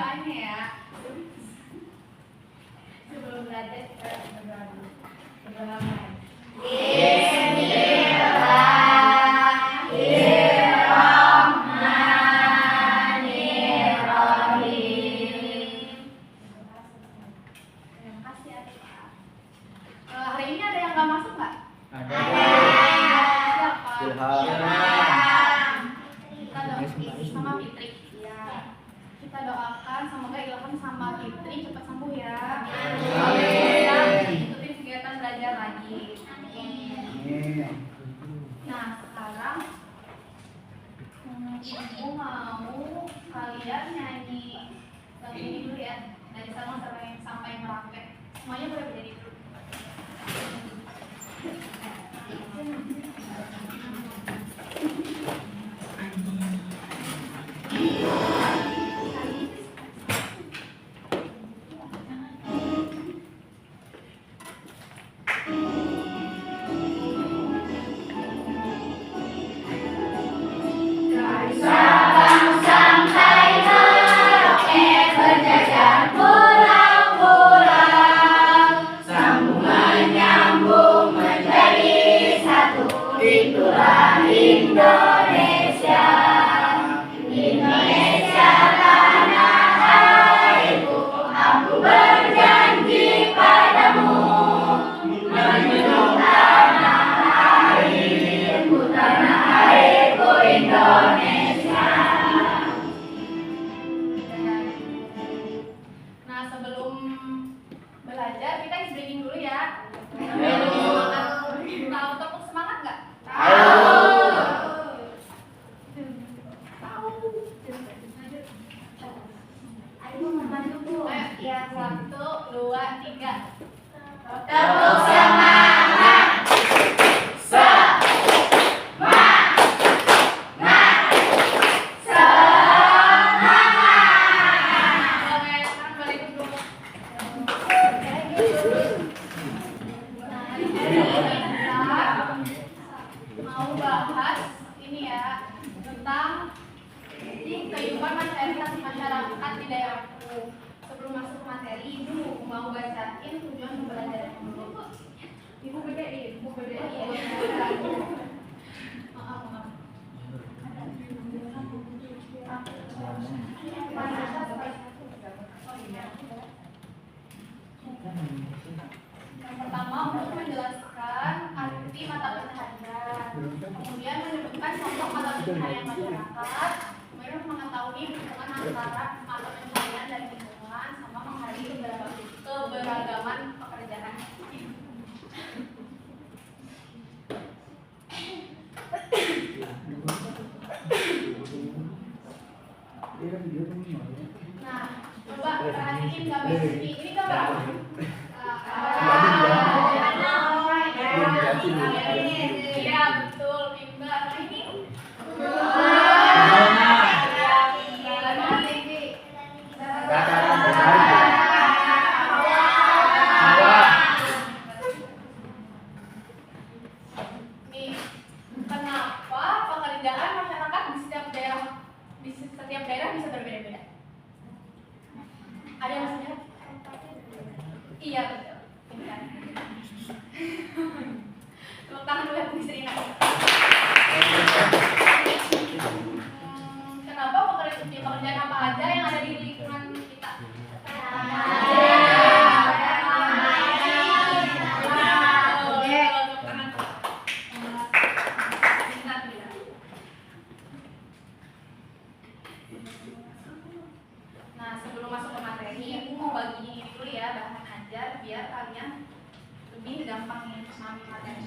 doanya ya. Sebelum belajar kita berdoa dulu. Berdoa. Hari ini ada yang nggak masuk nggak? Ada. Siapa? Ilham. Kita doakan sama Fitri. Ya. Kita doakan semoga Ilham sama Fitri cepat sembuh ya. Amin. Ikutin kegiatan belajar lagi. Nah sekarang ibu mau kalian nyanyi lagu ini dulu ya. Dari Sabang sampai Merauke. Semuanya boleh berdiri dulu. Itulah Indonesia, Indonesia tanah airku. Aku berjanji padamu, menjunjung tanah airku Indonesia. Nah sebelum belajar kita isi breaking dulu ya. Tahu tepuk semangat nggak? Ayo membantu Bu. Ya 1, 2, 3. Tepuk semangat. Boleh kan balik dulu. Mau bahas ini ya tentang kehidupan masyarakat di daerahku. Sebelum masuk materi, ibu mau bacain tujuan pembelajaran dulu. Ibu bedain, Maaf. Yang pertama untuk menjelaskan arti mata pencaharian, kemudian menyebutkan contoh mata pencaharian masyarakat, kemudian mengetahui hubungan antara mata pencaharian dan lingkungan, sama menghargai keberagaman pekerjaan. Nah, coba perhatiin gambar ini. Ini gambar apa? Iya betul, pintar. Nah ini nih, kenapa pekerjaan masyarakat di setiap daerah bisa berbeda-beda? Ada maksudnya? Iya betul. Pintar. Tepuk tangan dulu ya Bu Srina. Kenapa pekerjaan apa aja yang ada di lingkungan kita? Nah sebelum masuk ke materi, aku mau bagi ini dulu ya bahan ajar biar kalian lebih gampang memahami materi.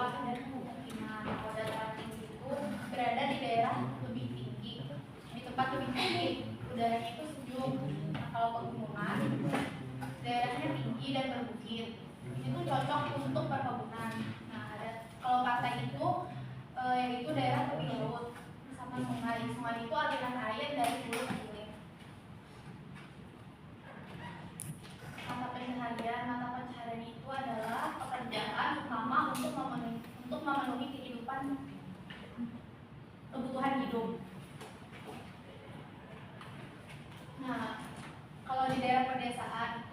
kehidupan dan pemukiman. Kalau dataran tinggi itu berada di daerah lebih tinggi, di tempat lebih tinggi, udaranya itu sejuk. Nah, kalau pegunungan, daerahnya tinggi dan berbukit, itu cocok untuk perkebunan. Nah, kalau pantai itu yaitu daerah tepi laut sama sungai. Sungai itu aliran air dari hulu ke hilir. Mata pencaharian itu adalah pekerjaan utama untuk memenuhi kehidupan kebutuhan hidup. Nah, kalau di daerah pedesaan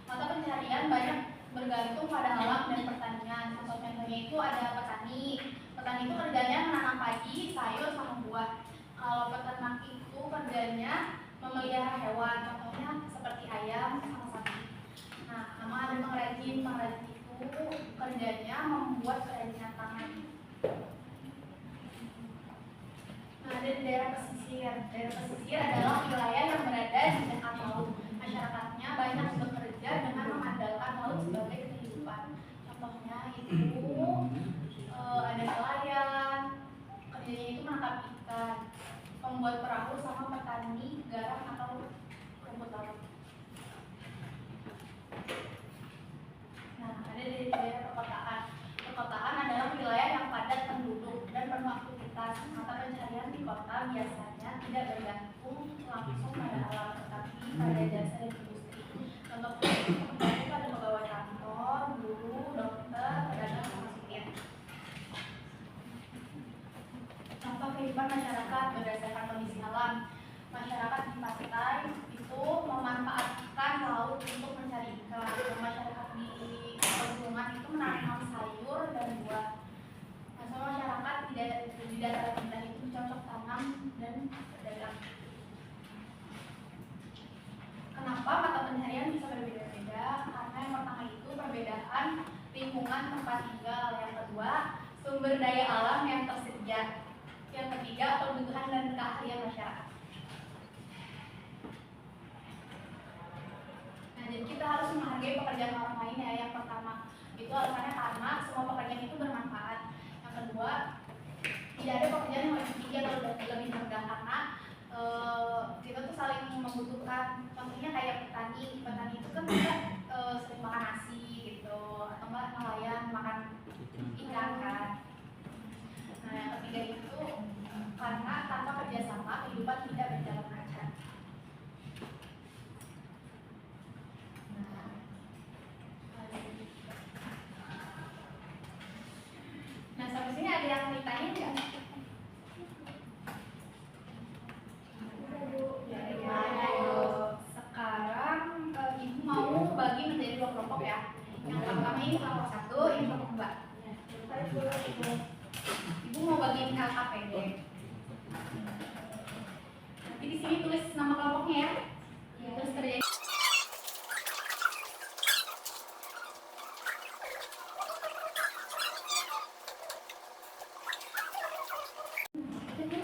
mata pencaharian banyak bergantung pada alam dan pertanian. Contohnya itu ada petani. Petani itu kerjanya menanam padi, sayur, sama buah. Kalau peternak itu kerjanya memelihara hewan, contohnya seperti ayam sama sapi. Nah, sama ada pengrajin. Pengrajin itu kerjanya membuat kerajinan tangan. Nah, ada di daerah pesisir. Daerah pesisir adalah wilayah yang berada di dekat laut. Masyarakatnya banyak bekerja dengan mengandalkan laut sebagai kehidupan. Contohnya itu ada nelayan, kerjanya itu menangkap ikan, pembuat perahu, sama petani garam atau rumput laut. Nah, ada di daerah perkotaan. Perkotaan adalah wilayah yang padat penduduk dan penuh aktivitas. Mata pencaharian di kota biasanya tidak bergantung langsung pada alam, tetapi pada jasa dan industri. Contohnya itu pada pegawai kantor, guru, dokter, pedagang, sama supir. Contoh kehidupan masyarakat berdasarkan kondisi alam. Masyarakat di pantai itu memanfaatkan laut untuk mencari ikan. Masyarakat di pegunungan itu menanam sayur dan buah. Nah, masyarakat di dataran rendah itu cocok tanam dan berdagang. Kenapa mata pencaharian bisa berbeda-beda? Karena yang pertama itu perbedaan lingkungan tempat tinggal. Yang kedua, sumber daya alam yang tersedia. Yang ketiga, kebutuhan dan keahlian masyarakat. Nah, jadi kita harus menghargai pekerjaan orang lain ya. Yang pertama itu alasannya karena semua pekerjaan itu bermanfaat. Yang kedua, tidak ada pekerjaan yang lebih tinggi atau lebih rendah karena kita tuh saling membutuhkan. Contohnya kayak petani itu kan juga sering makan nasi gitu, atau enggak nelayan makan ikan kan. Nah, yang ketiga itu karena tanpa kerjasama kehidupan tidak berjalan lancar. Nah, sampai sini ada yang ditanya nggak? Sekarang ibu mau bagi menjadi dua kelompok ya. Yang pertama ini kelompok 1, ini kelompok 2. Ibu mau bagiin LKPD. Nanti di sini tulis nama kelompoknya ya. Terus kerjain.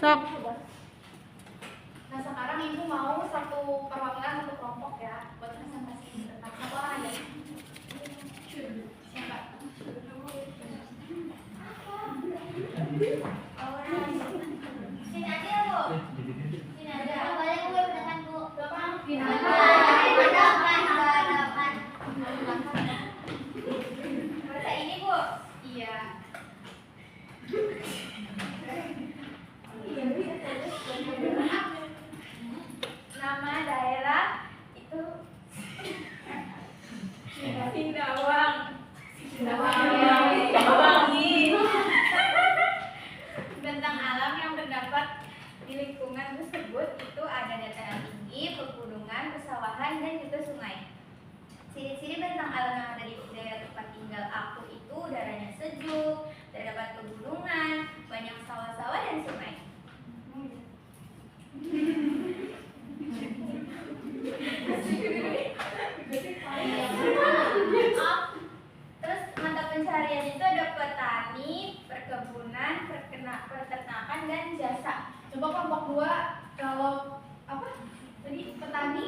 Sok. Nah, sekarang ibu mau satu perwakilan satu kelompok ya buat presentasi. Satu orang aja. Siapa? Sini aja ya, Bu. Sini aja. Boleh Bu, beneran Bu. Bapak. Masa ini Bu? Iya. Nama daerah itu Sindawang. Tentang alam yang terdapat di lingkungan tersebut itu ada dataran tinggi, pegunungan, persawahan, dan juga sungai. Ciri-ciri tentang alam yang ada di daerah tempat tinggal aku itu udaranya sejuk, terdapat pegunungan, banyak sawah-sawah dan sungai. Terus mata pencaharian itu ada petani, perkebunan, peternakan, dan jasa. Coba kelompok 2 kalau apa? Tadi petani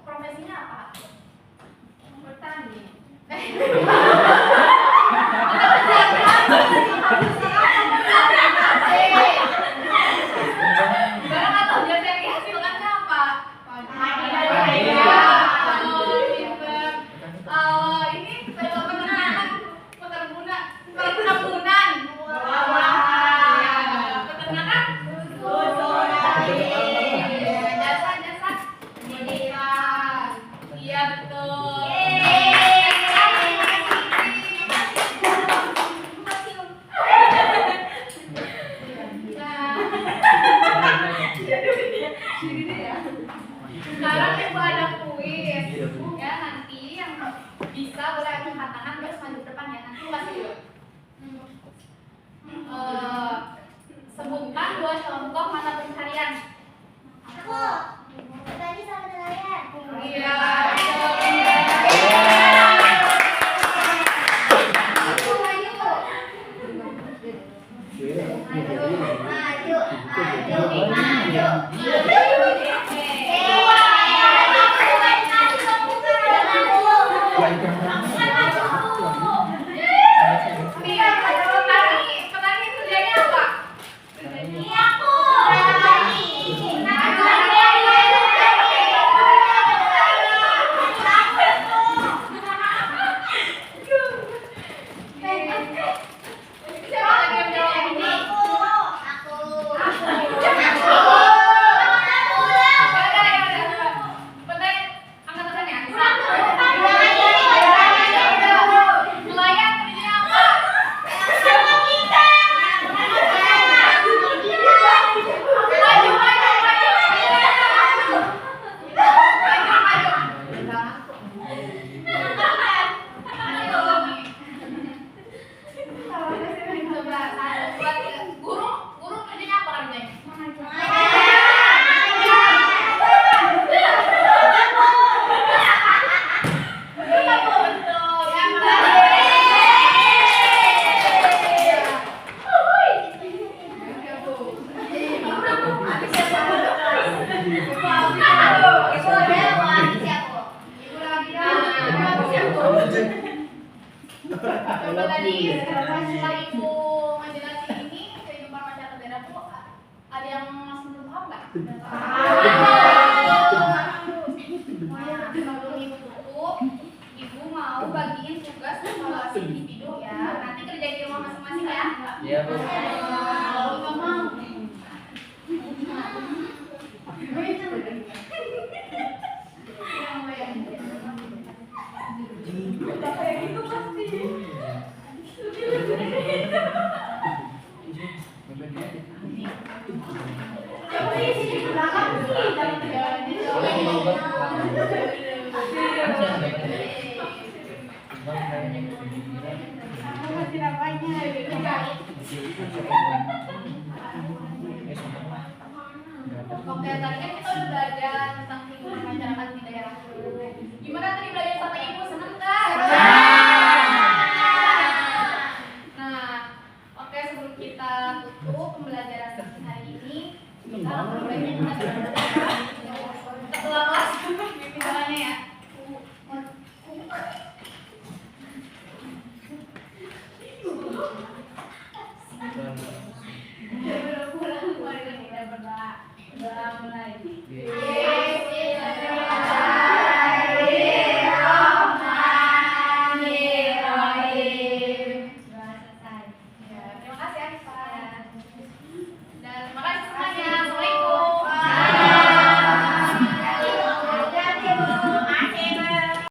profesinya apa? Petani. Mata Sebutkan 2 contoh mata pencarian. Aku. Tadi sama nelayan. Iya. Petani kerjanya apa? Siapa lagi yang jawab ini? Petani angkat tangannya. Nelayan kerjanya apa? Maju, maju, maju. Guru kerjanya apa kerjanya? Coba tadi setelah ibu ngejelasin ini kehidupan masyarakat daerah tuh ada yang masih belum paham nggak? Nah, sebelum ibu tutup, ibu mau bagiin tugas evaluasi individu ya. Nanti kerja di rumah masing-masing ya. Iya, Bu. Kalau nggak mau. Oke, tadi kan kita udah belajar tentang kehidupan masyarakat di daerahku. Gimana tadi belajar sama ibu? Seneng nggak? Nah, oke, sebelum kita tutup pembelajaran sesi hari ini, kita akan belajar setelah kelas jalannya ya.